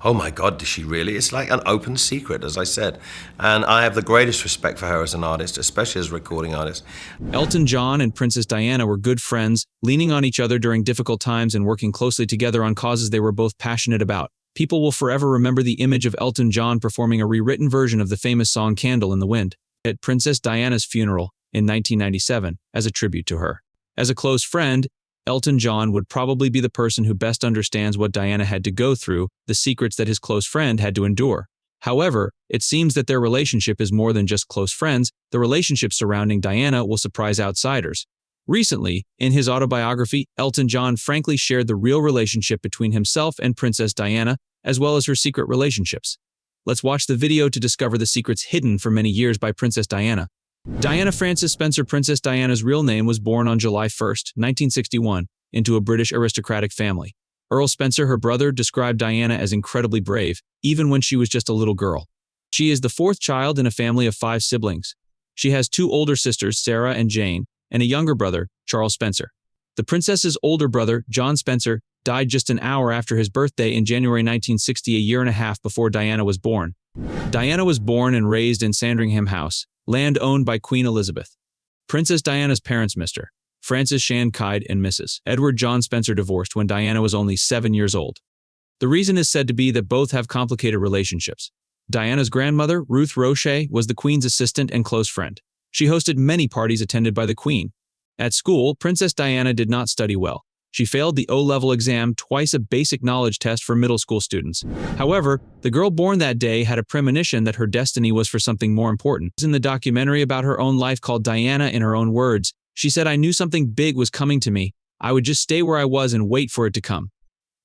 Oh my God, does she really? It's like an open secret, as I said. And I have the greatest respect for her as an artist, especially as a recording artist. Elton John and Princess Diana were good friends, leaning on each other during difficult times and working closely together on causes they were both passionate about. People will forever remember the image of Elton John performing a rewritten version of the famous song Candle in the Wind at Princess Diana's funeral in 1997 as a tribute to her. As a close friend, Elton John would probably be the person who best understands what Diana had to go through, the secrets that his close friend had to endure. However, it seems that their relationship is more than just close friends. The relationship surrounding Diana will surprise outsiders. Recently, in his autobiography, Elton John frankly shared the real relationship between himself and Princess Diana, as well as her secret relationships. Let's watch the video to discover the secrets hidden for many years by Princess Diana. Diana Frances Spencer. Princess Diana's real name was born on July 1, 1961, into a British aristocratic family. Earl Spencer, her brother, described Diana as incredibly brave, even when she was just a little girl. She is the fourth child in a family of 5 siblings. She has 2 older sisters, Sarah and Jane, and a younger brother, Charles Spencer. The princess's older brother, John Spencer, died just an hour after his birthday in January 1960, a year and a half before Diana was born. Diana was born and raised in Sandringham House, land owned by Queen Elizabeth. Princess Diana's parents, Mr. Francis Shan Kyde and Mrs. Edward John Spencer, divorced when Diana was only 7 years old. The reason is said to be that both have complicated relationships. Diana's grandmother, Ruth Roche, was the Queen's assistant and close friend. She hosted many parties attended by the Queen. At school, Princess Diana did not study well. She failed the O-level exam, twice a basic knowledge test for middle school students. However, the girl born that day had a premonition that her destiny was for something more important. In the documentary about her own life called Diana in her own words, she said, "I knew something big was coming to me. I would just stay where I was and wait for it to come."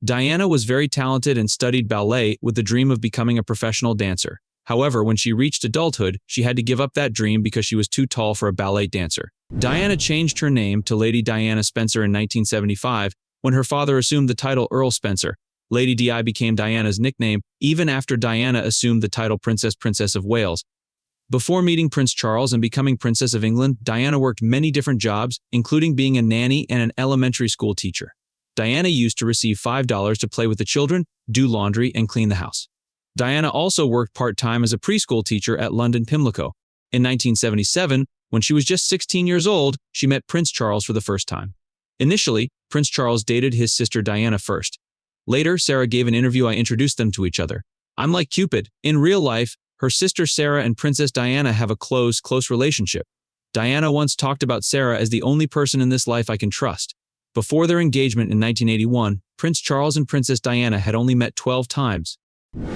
Diana was very talented and studied ballet with the dream of becoming a professional dancer. However, when she reached adulthood, she had to give up that dream because she was too tall for a ballet dancer. Diana changed her name to Lady Diana Spencer in 1975 when her father assumed the title Earl Spencer. Lady Di became Diana's nickname even after Diana assumed the title Princess of Wales. Before meeting Prince Charles and becoming Princess of England, Diana worked many different jobs, including being a nanny and an elementary school teacher. Diana used to receive $5 to play with the children, do laundry, and clean the house. Diana also worked part-time as a preschool teacher at London Pimlico. In 1977, when she was just 16 years old, she met Prince Charles for the first time. Initially, Prince Charles dated his sister Diana first. Later, Sarah gave an interview. I introduced them to each other. I'm like Cupid. In real life, her sister Sarah and Princess Diana have a close relationship. Diana once talked about Sarah as the only person in this life I can trust. Before their engagement in 1981, Prince Charles and Princess Diana had only met 12 times.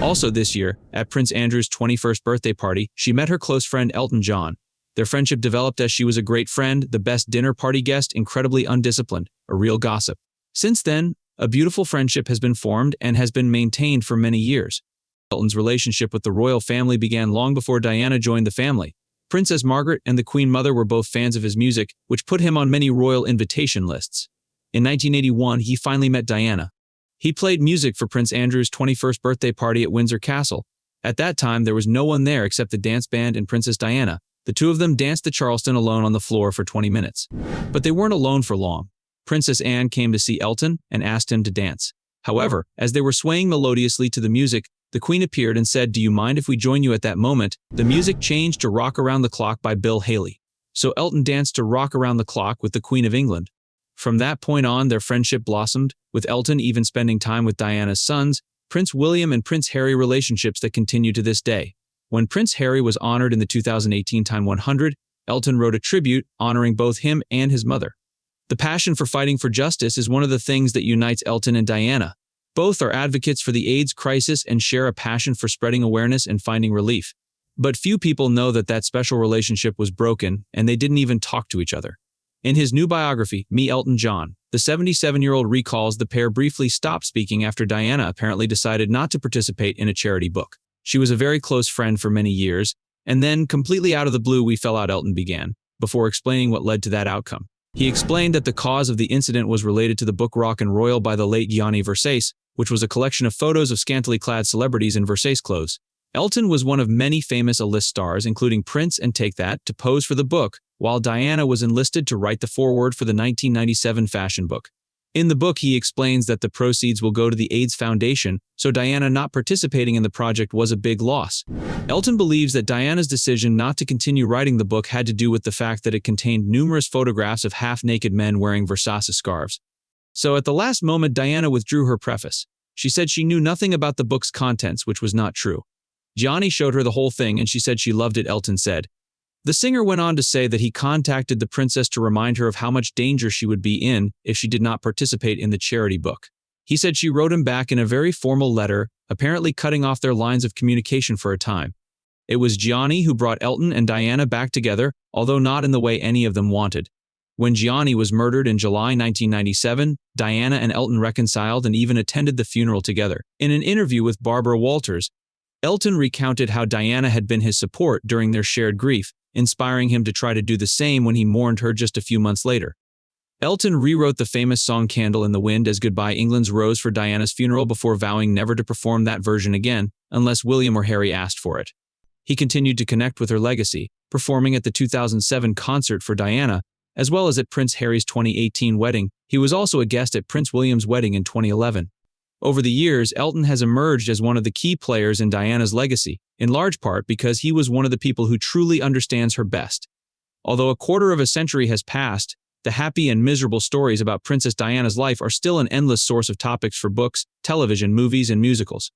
Also this year, at Prince Andrew's 21st birthday party, she met her close friend Elton John. Their friendship developed as she was a great friend, the best dinner party guest, incredibly undisciplined, a real gossip. Since then, a beautiful friendship has been formed and has been maintained for many years. Elton's relationship with the royal family began long before Diana joined the family. Princess Margaret and the Queen Mother were both fans of his music, which put him on many royal invitation lists. In 1981, he finally met Diana. He played music for Prince Andrew's 21st birthday party at Windsor Castle. At that time, there was no one there except the dance band and Princess Diana. The two of them danced the Charleston alone on the floor for 20 minutes. But they weren't alone for long. Princess Anne came to see Elton and asked him to dance. However, as they were swaying melodiously to the music, the Queen appeared and said, "Do you mind if we join you?" At that moment, the music changed to Rock Around the Clock by Bill Haley. So Elton danced to Rock Around the Clock with the Queen of England. From that point on, their friendship blossomed, with Elton even spending time with Diana's sons, Prince William and Prince Harry, relationships that continue to this day. When Prince Harry was honored in the 2018 Time 100, Elton wrote a tribute honoring both him and his mother. The passion for fighting for justice is one of the things that unites Elton and Diana. Both are advocates for the AIDS crisis and share a passion for spreading awareness and finding relief. But few people know that that special relationship was broken, and they didn't even talk to each other. In his new biography, Me, Elton John, the 77-year-old recalls the pair briefly stopped speaking after Diana apparently decided not to participate in a charity book. She was a very close friend for many years, and then, completely out of the blue, we fell out, Elton began, before explaining what led to that outcome. He explained that the cause of the incident was related to the book Rock and Royal by the late Gianni Versace, which was a collection of photos of scantily clad celebrities in Versace clothes. Elton was one of many famous A-list stars, including Prince and Take That, to pose for the book, while Diana was enlisted to write the foreword for the 1997 fashion book. In the book, he explains that the proceeds will go to the AIDS Foundation, so Diana not participating in the project was a big loss. Elton believes that Diana's decision not to continue writing the book had to do with the fact that it contained numerous photographs of half-naked men wearing Versace scarves. So at the last moment, Diana withdrew her preface. She said she knew nothing about the book's contents, which was not true. Gianni showed her the whole thing and she said she loved it, Elton said. The singer went on to say that he contacted the princess to remind her of how much danger she would be in if she did not participate in the charity book. He said she wrote him back in a very formal letter, apparently cutting off their lines of communication for a time. It was Gianni who brought Elton and Diana back together, although not in the way any of them wanted. When Gianni was murdered in July 1997, Diana and Elton reconciled and even attended the funeral together. In an interview with Barbara Walters, Elton recounted how Diana had been his support during their shared grief, inspiring him to try to do the same when he mourned her just a few months later. Elton rewrote the famous song Candle in the Wind as Goodbye England's Rose for Diana's funeral before vowing never to perform that version again, unless William or Harry asked for it. He continued to connect with her legacy, performing at the 2007 concert for Diana, as well as at Prince Harry's 2018 wedding. He was also a guest at Prince William's wedding in 2011. Over the years, Elton has emerged as one of the key players in Diana's legacy, in large part because he was one of the people who truly understands her best. Although a quarter of a century has passed, the happy and miserable stories about Princess Diana's life are still an endless source of topics for books, television, movies, and musicals.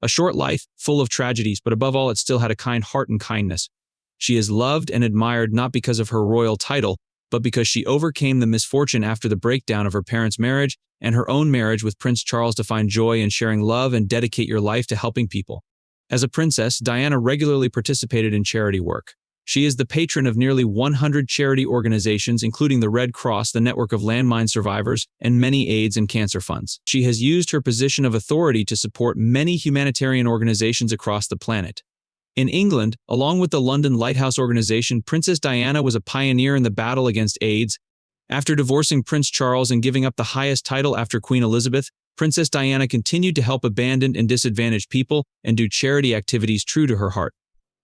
A short life, full of tragedies, but above all it still had a kind heart and kindness. She is loved and admired not because of her royal title, but because she overcame the misfortune after the breakdown of her parents' marriage and her own marriage with Prince Charles to find joy in sharing love and dedicate your life to helping people. As a princess, Diana regularly participated in charity work. She is the patron of nearly 100 charity organizations, including the Red Cross, the Network of Landmine Survivors, and many AIDS and cancer funds. She has used her position of authority to support many humanitarian organizations across the planet. In England, along with the London Lighthouse Organization, Princess Diana was a pioneer in the battle against AIDS. After divorcing Prince Charles and giving up the highest title after Queen Elizabeth, Princess Diana continued to help abandoned and disadvantaged people and do charity activities true to her heart.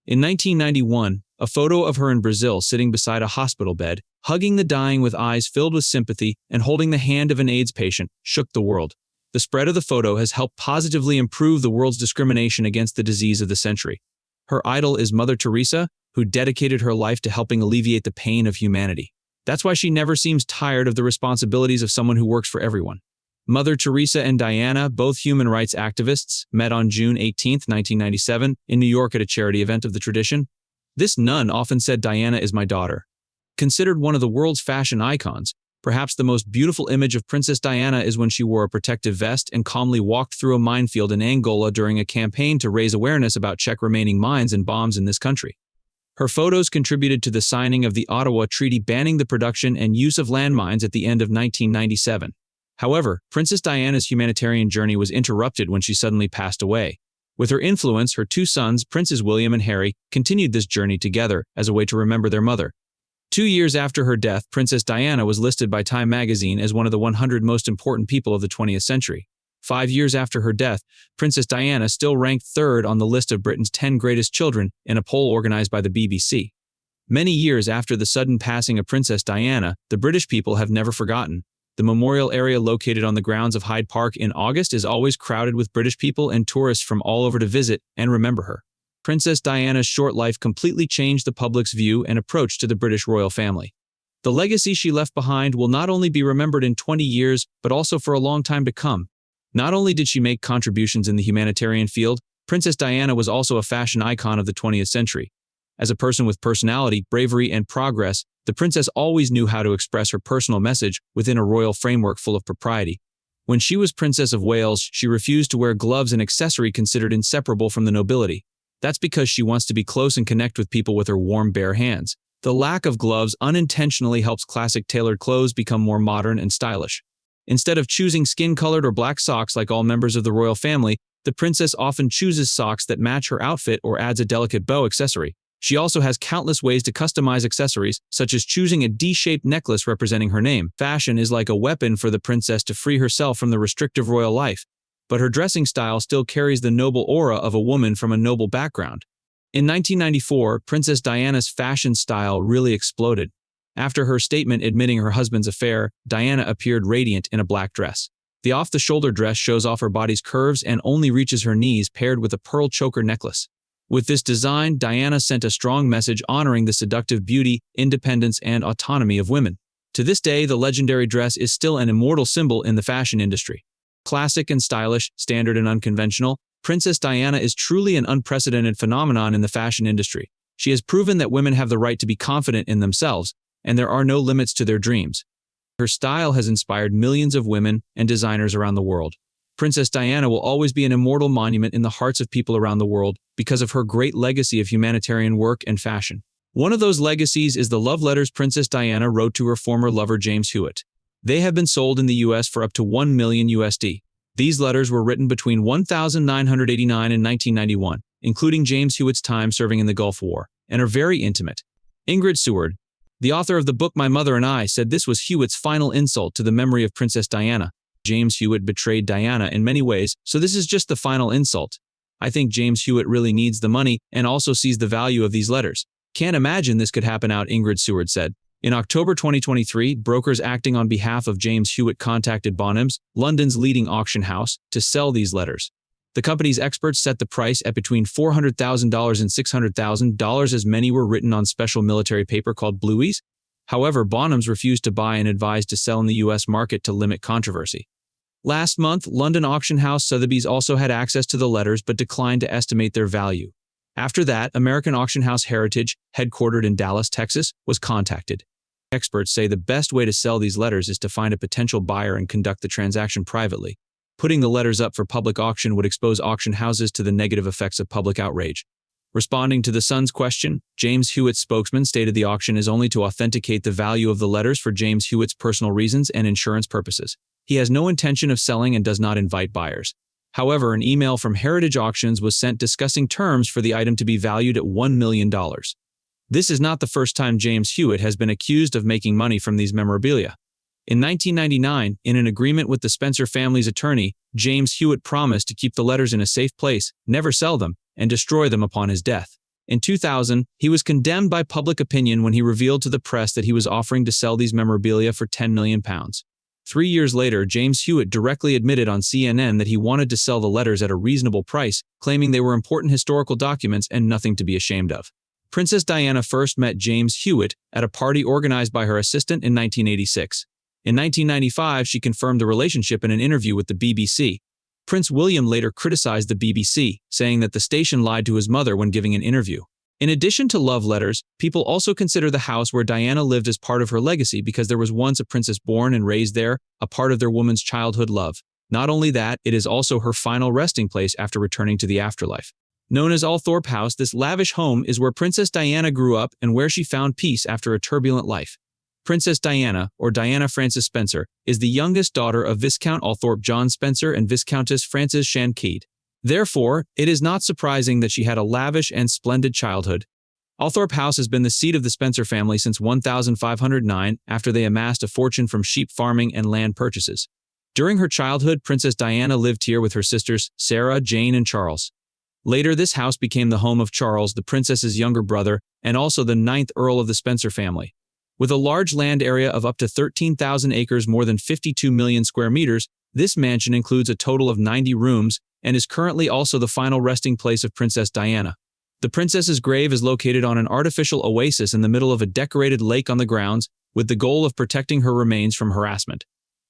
In 1991, a photo of her in Brazil sitting beside a hospital bed, hugging the dying with eyes filled with sympathy and holding the hand of an AIDS patient, shook the world. The spread of the photo has helped positively improve the world's discrimination against the disease of the century. Her idol is Mother Teresa, who dedicated her life to helping alleviate the pain of humanity. That's why she never seems tired of the responsibilities of someone who works for everyone. Mother Teresa and Diana, both human rights activists, met on June 18, 1997, in New York at a charity event of the tradition. This nun often said, "Diana is my daughter." Considered one of the world's fashion icons, perhaps the most beautiful image of Princess Diana is when she wore a protective vest and calmly walked through a minefield in Angola during a campaign to raise awareness about Czech remaining mines and bombs in this country. Her photos contributed to the signing of the Ottawa Treaty banning the production and use of landmines at the end of 1997. However, Princess Diana's humanitarian journey was interrupted when she suddenly passed away. With her influence, her two sons, Princes William and Harry, continued this journey together as a way to remember their mother. 2 years after her death, Princess Diana was listed by Time magazine as one of the 100 most important people of the 20th century. 5 years after her death, Princess Diana still ranked third on the list of Britain's 10 greatest children in a poll organized by the BBC. Many years after the sudden passing of Princess Diana, the British people have never forgotten. The memorial area located on the grounds of Hyde Park in August is always crowded with British people and tourists from all over to visit and remember her. Princess Diana's short life completely changed the public's view and approach to the British royal family. The legacy she left behind will not only be remembered in 20 years, but also for a long time to come. Not only did she make contributions in the humanitarian field, Princess Diana was also a fashion icon of the 20th century. As a person with personality, bravery, and progress, the princess always knew how to express her personal message within a royal framework full of propriety. When she was Princess of Wales, she refused to wear gloves, an accessory considered inseparable from the nobility. That's because she wants to be close and connect with people with her warm, bare hands. The lack of gloves unintentionally helps classic tailored clothes become more modern and stylish. Instead of choosing skin-colored or black socks like all members of the royal family, the princess often chooses socks that match her outfit or adds a delicate bow accessory. She also has countless ways to customize accessories, such as choosing a D-shaped necklace representing her name. Fashion is like a weapon for the princess to free herself from the restrictive royal life, but her dressing style still carries the noble aura of a woman from a noble background. In 1994, Princess Diana's fashion style really exploded. After her statement admitting her husband's affair, Diana appeared radiant in a black dress. The off-the-shoulder dress shows off her body's curves and only reaches her knees, paired with a pearl choker necklace. With this design, Diana sent a strong message honoring the seductive beauty, independence, and autonomy of women. To this day, the legendary dress is still an immortal symbol in the fashion industry. Classic and stylish, standard and unconventional, Princess Diana is truly an unprecedented phenomenon in the fashion industry. She has proven that women have the right to be confident in themselves, and there are no limits to their dreams. Her style has inspired millions of women and designers around the world. Princess Diana will always be an immortal monument in the hearts of people around the world because of her great legacy of humanitarian work and fashion. One of those legacies is the love letters Princess Diana wrote to her former lover James Hewitt. They have been sold in the US for up to $1 million USD. These letters were written between 1989 and 1991, including James Hewitt's time serving in the Gulf War, and are very intimate. Ingrid Seward, the author of the book My Mother and I, said this was Hewitt's final insult to the memory of Princess Diana. James Hewitt betrayed Diana in many ways, so this is just the final insult. I think James Hewitt really needs the money and also sees the value of these letters. Can't imagine this could happen out, Ingrid Seward said. In October 2023, brokers acting on behalf of James Hewitt contacted Bonhams, London's leading auction house, to sell these letters. The company's experts set the price at between $400,000 and $600,000, as many were written on special military paper called blueies. However, Bonhams refused to buy and advised to sell in the US market to limit controversy. Last month, London auction house Sotheby's also had access to the letters but declined to estimate their value. After that, American auction house Heritage, headquartered in Dallas, Texas, was contacted. Experts say the best way to sell these letters is to find a potential buyer and conduct the transaction privately. Putting the letters up for public auction would expose auction houses to the negative effects of public outrage. Responding to The Sun's question, James Hewitt's spokesman stated the auction is only to authenticate the value of the letters for James Hewitt's personal reasons and insurance purposes. He has no intention of selling and does not invite buyers. However, an email from Heritage Auctions was sent discussing terms for the item to be valued at $1 million. This is not the first time James Hewitt has been accused of making money from these memorabilia. In 1999, in an agreement with the Spencer family's attorney, James Hewitt promised to keep the letters in a safe place, never sell them, and destroy them upon his death. In 2000, he was condemned by public opinion when he revealed to the press that he was offering to sell these memorabilia for £10 million. 3 years later, James Hewitt directly admitted on CNN that he wanted to sell the letters at a reasonable price, claiming they were important historical documents and nothing to be ashamed of. Princess Diana first met James Hewitt at a party organized by her assistant in 1986. In 1995, she confirmed the relationship in an interview with the BBC. Prince William later criticized the BBC, saying that the station lied to his mother when giving an interview. In addition to love letters, people also consider the house where Diana lived as part of her legacy because there was once a princess born and raised there, a part of their woman's childhood love. Not only that, it is also her final resting place after returning to the afterlife. Known as Althorpe House, this lavish home is where Princess Diana grew up and where she found peace after a turbulent life. Princess Diana, or Diana Frances Spencer, is the youngest daughter of Viscount Althorpe John Spencer and Viscountess Frances Shankeed. Therefore, it is not surprising that she had a lavish and splendid childhood. Althorpe House has been the seat of the Spencer family since 1509, after they amassed a fortune from sheep farming and land purchases. During her childhood, Princess Diana lived here with her sisters, Sarah, Jane, and Charles. Later, this house became the home of Charles, the princess's younger brother, and also the 9th Earl of the Spencer family. With a large land area of up to 13,000 acres, more than 52 million square meters, this mansion includes a total of 90 rooms and is currently also the final resting place of Princess Diana. The princess's grave is located on an artificial oasis in the middle of a decorated lake on the grounds, with the goal of protecting her remains from harassment.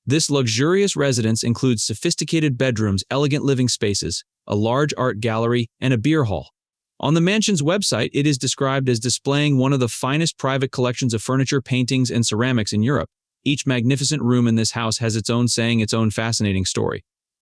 This luxurious residence includes sophisticated bedrooms, elegant living spaces, a large art gallery, and a beer hall. On the mansion's website, it is described as displaying one of the finest private collections of furniture, paintings, and ceramics in Europe. Each magnificent room in this house has its own fascinating story.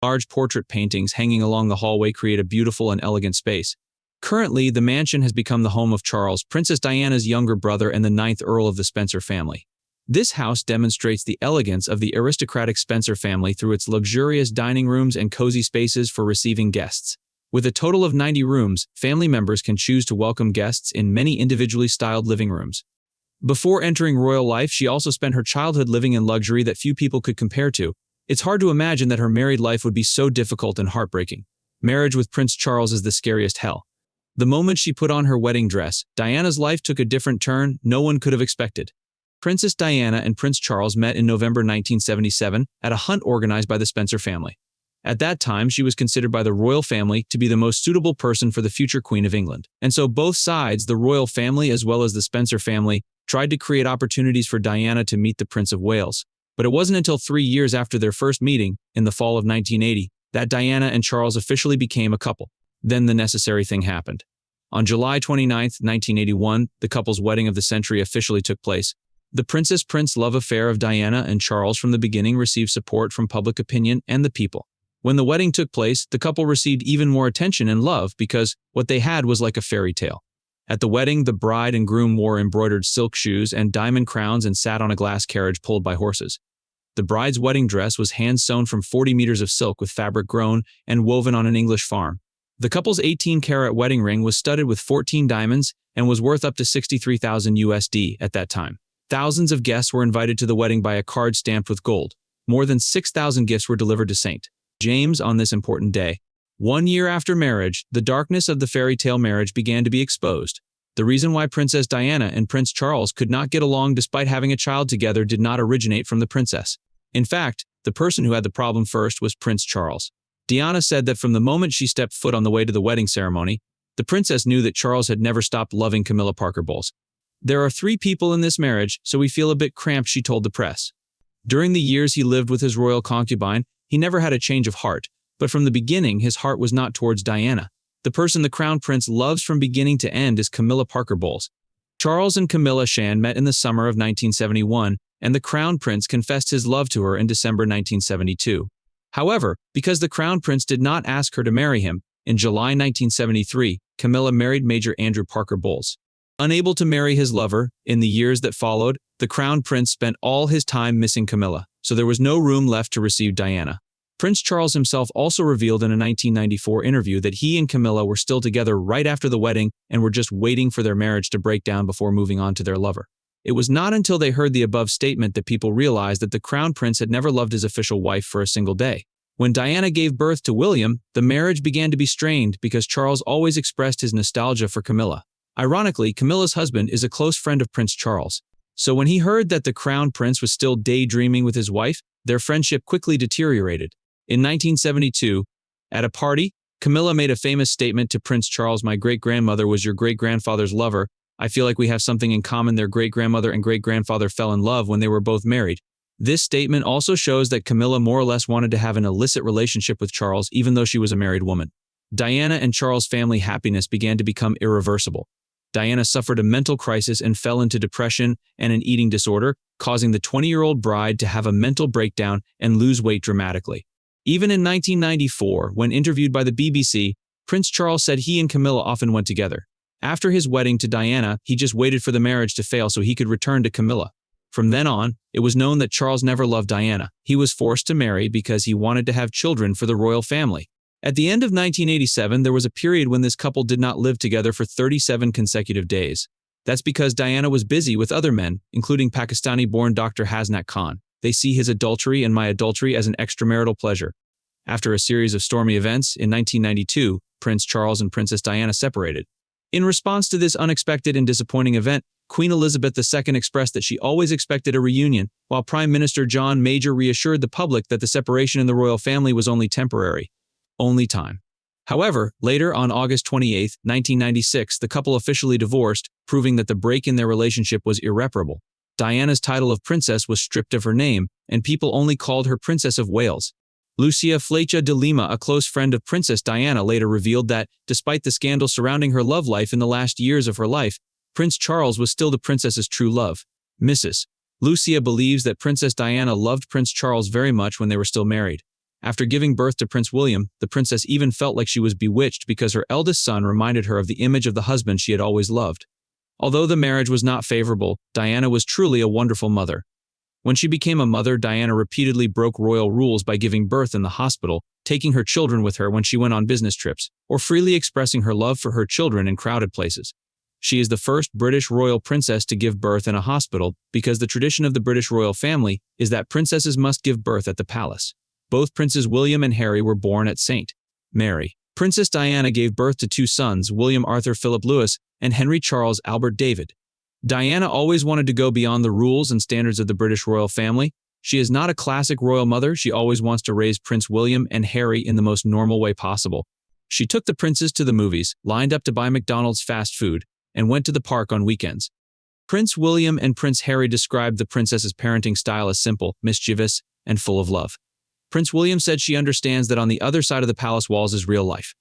Large portrait paintings hanging along the hallway create a beautiful and elegant space. Currently, the mansion has become the home of Charles, Princess Diana's younger brother and the 9th Earl of the Spencer family. This house demonstrates the elegance of the aristocratic Spencer family through its luxurious dining rooms and cozy spaces for receiving guests. With a total of 90 rooms, family members can choose to welcome guests in many individually styled living rooms. Before entering royal life, she also spent her childhood living in luxury that few people could compare to. It's hard to imagine that her married life would be so difficult and heartbreaking. Marriage with Prince Charles is the scariest hell. The moment she put on her wedding dress, Diana's life took a different turn no one could have expected. Princess Diana and Prince Charles met in November 1977 at a hunt organized by the Spencer family. At that time, she was considered by the royal family to be the most suitable person for the future Queen of England. And so both sides, the royal family as well as the Spencer family, tried to create opportunities for Diana to meet the Prince of Wales. But it wasn't until 3 years after their first meeting, in the fall of 1980, that Diana and Charles officially became a couple. Then the necessary thing happened. On July 29, 1981, the couple's wedding of the century officially took place. The princess-prince love affair of Diana and Charles from the beginning received support from public opinion and the people. When the wedding took place, the couple received even more attention and love because what they had was like a fairy tale. At the wedding, the bride and groom wore embroidered silk shoes and diamond crowns and sat on a glass carriage pulled by horses. The bride's wedding dress was hand-sewn from 40 meters of silk with fabric grown and woven on an English farm. The couple's 18-carat wedding ring was studded with 14 diamonds and was worth up to $63,000 USD at that time. Thousands of guests were invited to the wedding by a card stamped with gold. More than 6,000 gifts were delivered to St. James on this important day. 1 year after marriage, the darkness of the fairy tale marriage began to be exposed. The reason why Princess Diana and Prince Charles could not get along despite having a child together did not originate from the princess. In fact, the person who had the problem first was Prince Charles. Diana said that from the moment she stepped foot on the way to the wedding ceremony, the princess knew that Charles had never stopped loving Camilla Parker Bowles. "There are 3 people in this marriage, so we feel a bit cramped," she told the press. During the years he lived with his royal concubine, he never had a change of heart, but from the beginning his heart was not towards Diana. The person the crown prince loves from beginning to end is Camilla Parker Bowles. Charles and Camilla Shan met in the summer of 1971, and the crown prince confessed his love to her in December 1972. However, because the crown prince did not ask her to marry him, in July 1973, Camilla married Major Andrew Parker Bowles. Unable to marry his lover, in the years that followed, the crown prince spent all his time missing Camilla, so there was no room left to receive Diana. Prince Charles himself also revealed in a 1994 interview that he and Camilla were still together right after the wedding and were just waiting for their marriage to break down before moving on to their lover. It was not until they heard the above statement that people realized that the crown prince had never loved his official wife for a single day. When Diana gave birth to William, the marriage began to be strained because Charles always expressed his nostalgia for Camilla. Ironically, Camilla's husband is a close friend of Prince Charles. So when he heard that the crown prince was still daydreaming with his wife, their friendship quickly deteriorated. In 1972, at a party, Camilla made a famous statement to Prince Charles, "My great-grandmother was your great-grandfather's lover. I feel like we have something in common. Their great-grandmother and great-grandfather fell in love when they were both married." This statement also shows that Camilla more or less wanted to have an illicit relationship with Charles even though she was a married woman. Diana and Charles' family happiness began to become irreversible. Diana suffered a mental crisis and fell into depression and an eating disorder, causing the 20-year-old bride to have a mental breakdown and lose weight dramatically. Even in 1994, when interviewed by the BBC, Prince Charles said he and Camilla often went together. After his wedding to Diana, he just waited for the marriage to fail so he could return to Camilla. From then on, it was known that Charles never loved Diana. He was forced to marry because he wanted to have children for the royal family. At the end of 1987, there was a period when this couple did not live together for 37 consecutive days. That's because Diana was busy with other men, including Pakistani-born Dr. Hasnat Khan. They see his adultery and my adultery as an extramarital pleasure. After a series of stormy events, in 1992, Prince Charles and Princess Diana separated. In response to this unexpected and disappointing event, Queen Elizabeth II expressed that she always expected a reunion, while Prime Minister John Major reassured the public that the separation in the royal family was only temporary. Only time. However, later on August 28, 1996, the couple officially divorced, proving that the break in their relationship was irreparable. Diana's title of princess was stripped of her name, and people only called her Princess of Wales. Lucia Flecha de Lima, a close friend of Princess Diana, later revealed that, despite the scandal surrounding her love life in the last years of her life, Prince Charles was still the princess's true love. Mrs. Lucia believes that Princess Diana loved Prince Charles very much when they were still married. After giving birth to Prince William, the princess even felt like she was bewitched because her eldest son reminded her of the image of the husband she had always loved. Although the marriage was not favorable, Diana was truly a wonderful mother. When she became a mother, Diana repeatedly broke royal rules by giving birth in the hospital, taking her children with her when she went on business trips, or freely expressing her love for her children in crowded places. She is the first British royal princess to give birth in a hospital because the tradition of the British royal family is that princesses must give birth at the palace. Both Princes William and Harry were born at St. Mary. Princess Diana gave birth to 2 sons, William Arthur Philip Louis and Henry Charles Albert David. Diana always wanted to go beyond the rules and standards of the British royal family. She is not a classic royal mother. She always wants to raise Prince William and Harry in the most normal way possible. She took the princes to the movies, lined up to buy McDonald's fast food, and went to the park on weekends. Prince William and Prince Harry described the princess's parenting style as simple, mischievous, and full of love. Prince William said she understands that on the other side of the palace walls is real life.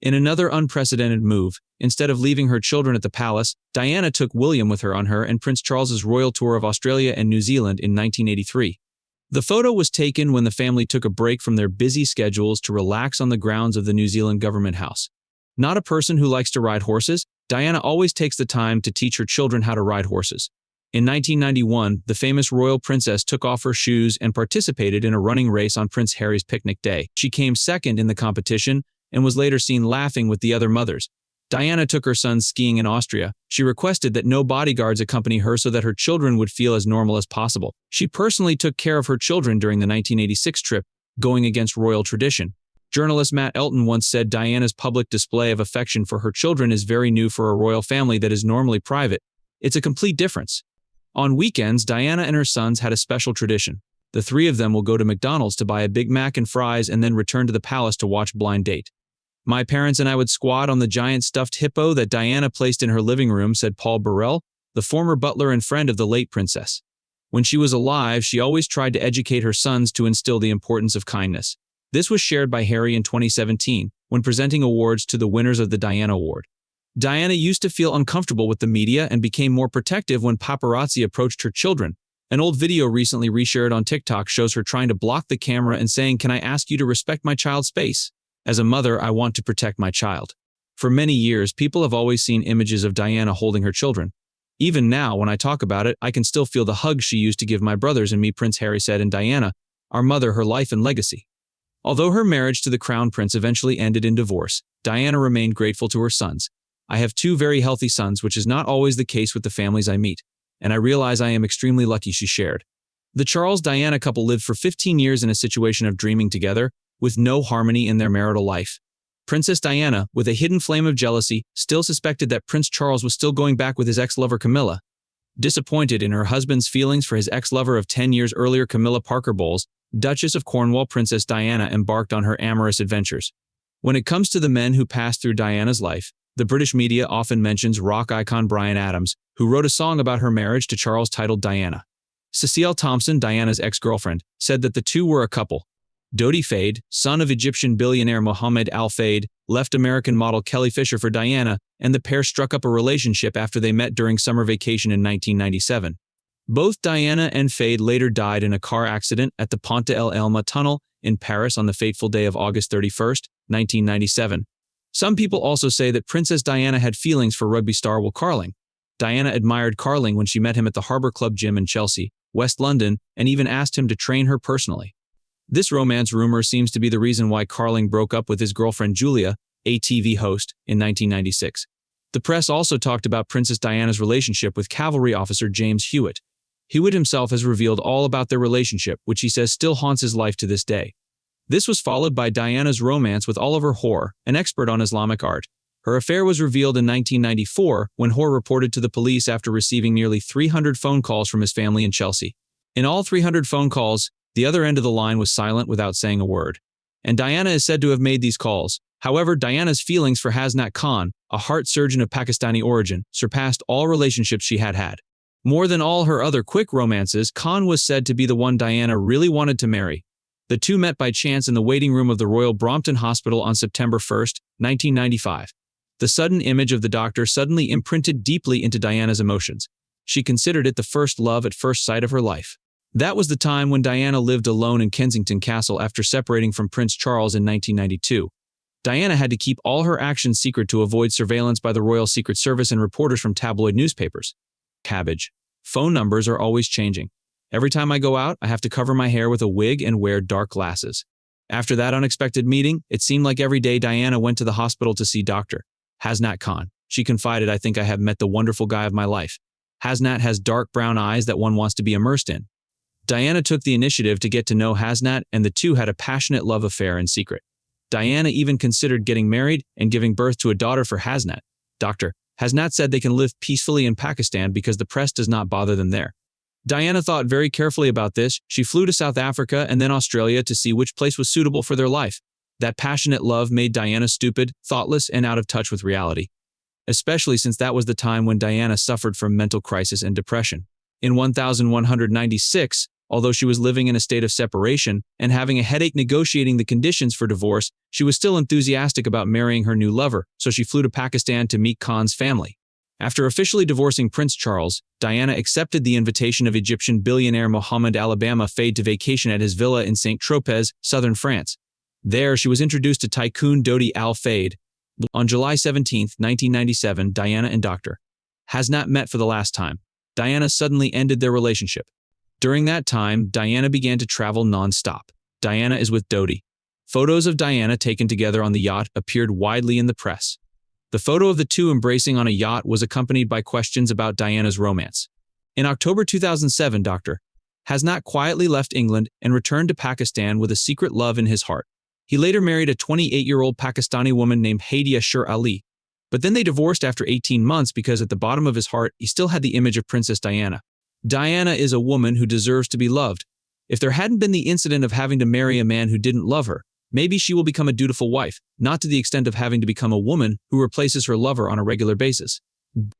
In another unprecedented move, instead of leaving her children at the palace, Diana took William with her on her and Prince Charles's royal tour of Australia and New Zealand in 1983. The photo was taken when the family took a break from their busy schedules to relax on the grounds of the New Zealand Government House. Not a person who likes to ride horses, Diana always takes the time to teach her children how to ride horses. In 1991, the famous royal princess took off her shoes and participated in a running race on Prince Harry's picnic day. She came second in the competition and was later seen laughing with the other mothers. Diana took her sons skiing in Austria. She requested that no bodyguards accompany her so that her children would feel as normal as possible. She personally took care of her children during the 1986 trip, going against royal tradition. Journalist Matt Elton once said Diana's public display of affection for her children is very new for a royal family that is normally private. It's a complete difference. On weekends, Diana and her sons had a special tradition. The three of them will go to McDonald's to buy a Big Mac and fries and then return to the palace to watch Blind Date. My parents and I would squat on the giant stuffed hippo that Diana placed in her living room, said Paul Burrell, the former butler and friend of the late princess. When she was alive, she always tried to educate her sons to instill the importance of kindness. This was shared by Harry in 2017, when presenting awards to the winners of the Diana Award. Diana used to feel uncomfortable with the media and became more protective when paparazzi approached her children. An old video recently reshared on TikTok shows her trying to block the camera and saying, "Can I ask you to respect my child's space? As a mother, I want to protect my child." For many years, people have always seen images of Diana holding her children. Even now, when I talk about it, I can still feel the hug she used to give my brothers and me, Prince Harry said, and Diana, our mother, her life and legacy. Although her marriage to the crown prince eventually ended in divorce, Diana remained grateful to her sons. "I have two very healthy sons, which is not always the case with the families I meet, and I realize I am extremely lucky," she shared. The Charles-Diana couple lived for 15 years in a situation of dreaming together, with no harmony in their marital life. Princess Diana, with a hidden flame of jealousy, still suspected that Prince Charles was still going back with his ex-lover Camilla. Disappointed in her husband's feelings for his ex-lover of 10 years earlier, Camilla Parker Bowles, Duchess of Cornwall, Princess Diana embarked on her amorous adventures. When it comes to the men who passed through Diana's life, the British media often mentions rock icon Bryan Adams, who wrote a song about her marriage to Charles titled Diana. Cecile Thompson, Diana's ex-girlfriend, said that the two were a couple. Dodi Fayed, son of Egyptian billionaire Mohammed Al Fayed, left American model Kelly Fisher for Diana, and the pair struck up a relationship after they met during summer vacation in 1997. Both Diana and Fayed later died in a car accident at the Pont de l'Elma tunnel in Paris on the fateful day of August 31, 1997. Some people also say that Princess Diana had feelings for rugby star Will Carling. Diana admired Carling when she met him at the Harbour Club gym in Chelsea, West London, and even asked him to train her personally. This romance rumor seems to be the reason why Carling broke up with his girlfriend Julia, a TV host, in 1996. The press also talked about Princess Diana's relationship with cavalry officer James Hewitt. Hewitt himself has revealed all about their relationship, which he says still haunts his life to this day. This was followed by Diana's romance with Oliver Hoare, an expert on Islamic art. Her affair was revealed in 1994 when Hoare reported to the police after receiving nearly 300 phone calls from his family in Chelsea. In all 300 phone calls, the other end of the line was silent without saying a word. And Diana is said to have made these calls. However, Diana's feelings for Hasnat Khan, a heart surgeon of Pakistani origin, surpassed all relationships she had had. More than all her other quick romances, Khan was said to be the one Diana really wanted to marry. The two met by chance in the waiting room of the Royal Brompton Hospital on September 1, 1995. The sudden image of the doctor suddenly imprinted deeply into Diana's emotions. She considered it the first love at first sight of her life. That was the time when Diana lived alone in Kensington Castle after separating from Prince Charles in 1992. Diana had to keep all her actions secret to avoid surveillance by the Royal Secret Service and reporters from tabloid newspapers. Cabbage. Phone numbers are always changing. Every time I go out, I have to cover my hair with a wig and wear dark glasses. After that unexpected meeting, it seemed like every day Diana went to the hospital to see Dr. Hasnat Khan. She confided, "I think I have met the wonderful guy of my life. Hasnat has dark brown eyes that one wants to be immersed in." Diana took the initiative to get to know Hasnat, and the two had a passionate love affair in secret. Diana even considered getting married and giving birth to a daughter for Hasnat. Dr. has not said they can live peacefully in Pakistan because the press does not bother them there. Diana thought very carefully about this. She flew to South Africa and then Australia to see which place was suitable for their life. That passionate love made Diana stupid, thoughtless, and out of touch with reality. Especially since that was the time when Diana suffered from mental crisis and depression. In 1196, although she was living in a state of separation and having a headache negotiating the conditions for divorce, she was still enthusiastic about marrying her new lover, so she flew to Pakistan to meet Khan's family. After officially divorcing Prince Charles, Diana accepted the invitation of Egyptian billionaire Mohammed Alabama Fayed to vacation at his villa in Saint-Tropez, southern France. There, she was introduced to tycoon Dodi Al Fayed. On July 17, 1997, Diana and Dr. has not met for the last time. Diana suddenly ended their relationship. During that time, Diana began to travel non-stop. Diana is with Dodi. Photos of Diana taken together on the yacht appeared widely in the press. The photo of the two embracing on a yacht was accompanied by questions about Diana's romance. In October 2007, Dr. has not quietly left England and returned to Pakistan with a secret love in his heart. He later married a 28-year-old Pakistani woman named Hadiya Shur Ali. But then they divorced after 18 months because at the bottom of his heart, he still had the image of Princess Diana. Diana is a woman who deserves to be loved. If there hadn't been the incident of having to marry a man who didn't love her, maybe she will become a dutiful wife, not to the extent of having to become a woman who replaces her lover on a regular basis.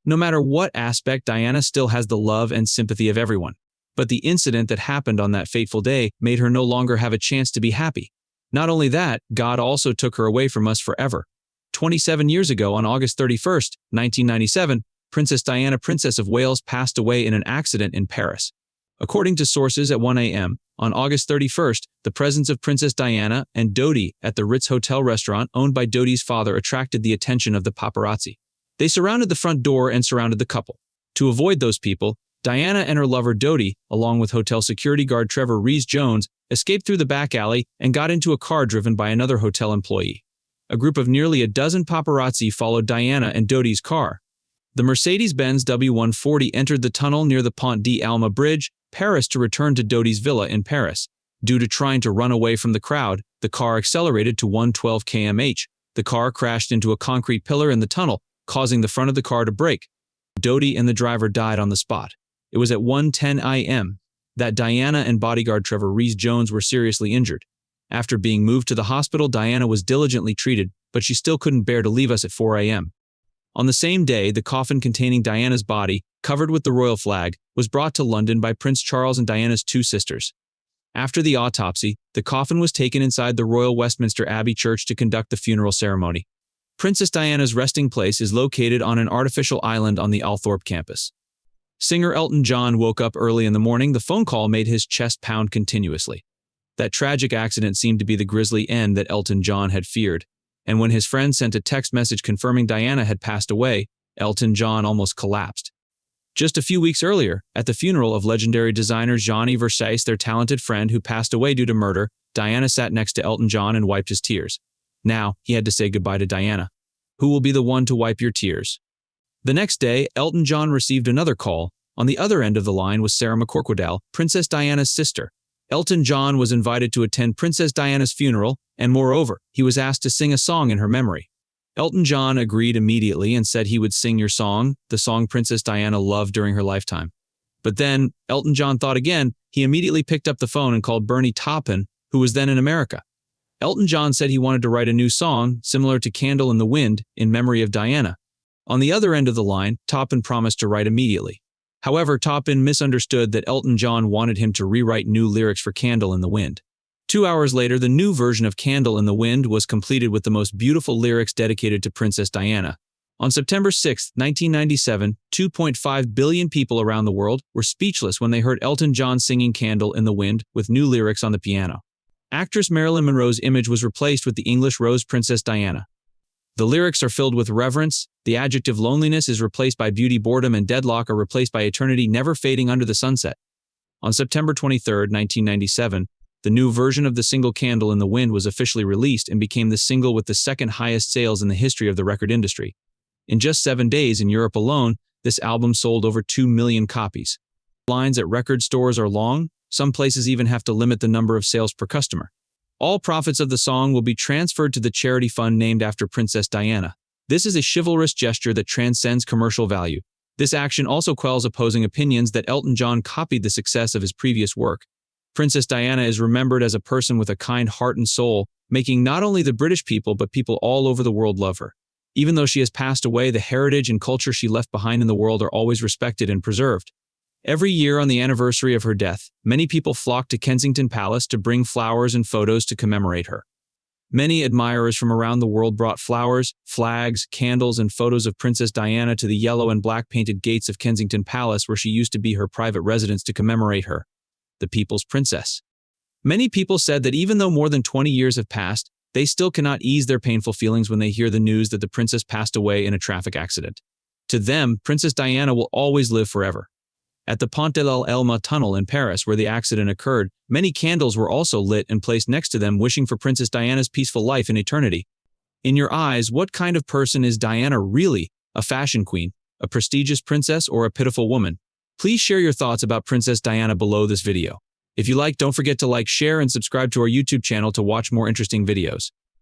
No matter what aspect, Diana still has the love and sympathy of everyone. But the incident that happened on that fateful day made her no longer have a chance to be happy. Not only that, God also took her away from us forever. 27 years ago, on August 31, 1997, Princess Diana, Princess of Wales, passed away in an accident in Paris. According to sources at 1 a.m., on August 31st, the presence of Princess Diana and Dodi at the Ritz Hotel restaurant owned by Dodi's father attracted the attention of the paparazzi. They surrounded the front door and surrounded the couple. To avoid those people, Diana and her lover Dodi, along with hotel security guard Trevor Rees-Jones, escaped through the back alley and got into a car driven by another hotel employee. A group of nearly a dozen paparazzi followed Diana and Dodi's car. The Mercedes-Benz W140 entered the tunnel near the Pont d'Alma Bridge, Paris, to return to Dodi's villa in Paris. Due to trying to run away from the crowd, the car accelerated to 112 km/h. The car crashed into a concrete pillar in the tunnel, causing the front of the car to break. Dodi and the driver died on the spot. It was at 1:10 a.m. that Diana and bodyguard Trevor Rees-Jones were seriously injured. After being moved to the hospital, Diana was diligently treated, but she still couldn't bear to leave us at 4 a.m. On the same day, the coffin containing Diana's body, covered with the royal flag, was brought to London by Prince Charles and Diana's two sisters. After the autopsy, the coffin was taken inside the Royal Westminster Abbey Church to conduct the funeral ceremony. Princess Diana's resting place is located on an artificial island on the Althorpe campus. Singer Elton John woke up early in the morning. The phone call made his chest pound continuously. That tragic accident seemed to be the grisly end that Elton John had feared. And when his friend sent a text message confirming Diana had passed away, Elton John almost collapsed. Just a few weeks earlier, at the funeral of legendary designer Gianni Versace, their talented friend who passed away due to murder, Diana sat next to Elton John and wiped his tears. Now, he had to say goodbye to Diana. Who will be the one to wipe your tears? The next day, Elton John received another call. On the other end of the line was Sarah McCorquodale, Princess Diana's sister. Elton John was invited to attend Princess Diana's funeral, and moreover, he was asked to sing a song in her memory. Elton John agreed immediately and said he would sing your song, the song Princess Diana loved during her lifetime. But then, Elton John thought again. He immediately picked up the phone and called Bernie Taupin, who was then in America. Elton John said he wanted to write a new song, similar to Candle in the Wind, in memory of Diana. On the other end of the line, Taupin promised to write immediately. However, Taupin misunderstood that Elton John wanted him to rewrite new lyrics for Candle in the Wind. 2 hours later, the new version of Candle in the Wind was completed with the most beautiful lyrics dedicated to Princess Diana. On September 6, 1997, 2.5 billion people around the world were speechless when they heard Elton John singing Candle in the Wind with new lyrics on the piano. Actress Marilyn Monroe's image was replaced with the English rose Princess Diana. The lyrics are filled with reverence, the adjective loneliness is replaced by beauty, boredom, and deadlock are replaced by eternity never fading under the sunset. On September 23, 1997, the new version of the single Candle in the Wind was officially released and became the single with the second highest sales in the history of the record industry. In just 7 days in Europe alone, this album sold over 2 million copies. Lines at record stores are long. Some places even have to limit the number of sales per customer. All profits of the song will be transferred to the charity fund named after Princess Diana. This is a chivalrous gesture that transcends commercial value. This action also quells opposing opinions that Elton John copied the success of his previous work. Princess Diana is remembered as a person with a kind heart and soul, making not only the British people but people all over the world love her. Even though she has passed away, the heritage and culture she left behind in the world are always respected and preserved. Every year on the anniversary of her death, many people flock to Kensington Palace to bring flowers and photos to commemorate her. Many admirers from around the world brought flowers, flags, candles, and photos of Princess Diana to the yellow and black painted gates of Kensington Palace, where she used to be her private residence, to commemorate her, the people's princess. Many people said that even though more than 20 years have passed, they still cannot ease their painful feelings when they hear the news that the princess passed away in a traffic accident. To them, Princess Diana will always live forever. At the Pont de l'Elma tunnel in Paris, where the accident occurred, many candles were also lit and placed next to them, wishing for Princess Diana's peaceful life in eternity. In your eyes, what kind of person is Diana really? A fashion queen, a prestigious princess, or a pitiful woman? Please share your thoughts about Princess Diana below this video. If you like, don't forget to like, share, and subscribe to our YouTube channel to watch more interesting videos.